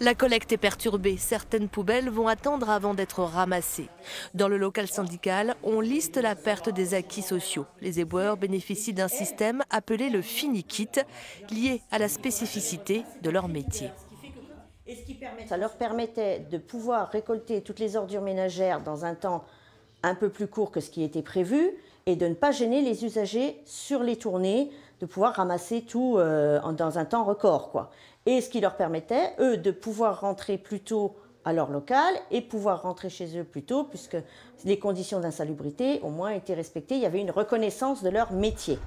La collecte est perturbée. Certaines poubelles vont attendre avant d'être ramassées. Dans le local syndical, on liste la perte des acquis sociaux. Les éboueurs bénéficient d'un système appelé le fini-kit, lié à la spécificité de leur métier. Ça leur permettait de pouvoir récolter toutes les ordures ménagères dans un temps un peu plus court que ce qui était prévu et de ne pas gêner les usagers sur les tournées, de pouvoir ramasser tout dans un temps record, quoi. Et ce qui leur permettait, eux, de pouvoir rentrer plus tôt à leur local et pouvoir rentrer chez eux plus tôt, puisque les conditions d'insalubrité au moins étaient respectées. Il y avait une reconnaissance de leur métier.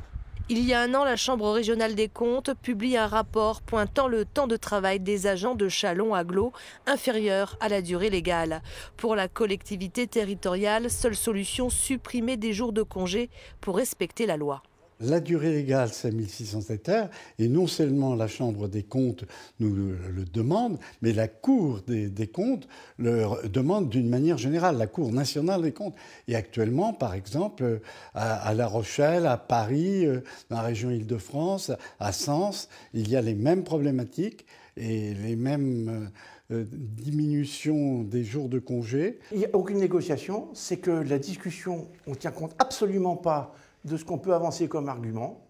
Il y a un an, la Chambre régionale des comptes publie un rapport pointant le temps de travail des agents de Châlons-Agglo inférieur à la durée légale. Pour la collectivité territoriale, seule solution, supprimer des jours de congé pour respecter la loi. La durée légale, c'est 1607 heures, et non seulement la Chambre des comptes nous le demande, mais la Cour des comptes le demande d'une manière générale, la Cour nationale des comptes. Et actuellement, par exemple, à La Rochelle, à Paris, dans la région Île-de-France, à Sens, il y a les mêmes problématiques et les mêmes diminution des jours de congé. Il n'y a aucune négociation, c'est que la discussion, on ne tient compte absolument pas de ce qu'on peut avancer comme argument.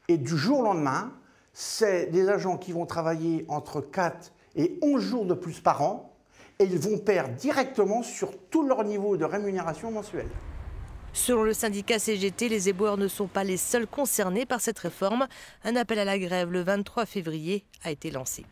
Et du jour au lendemain, c'est des agents qui vont travailler entre 4 et 11 jours de plus par an et ils vont perdre directement sur tout leur niveau de rémunération mensuelle. Selon le syndicat CGT, les éboueurs ne sont pas les seuls concernés par cette réforme. Un appel à la grève le 23 février a été lancé.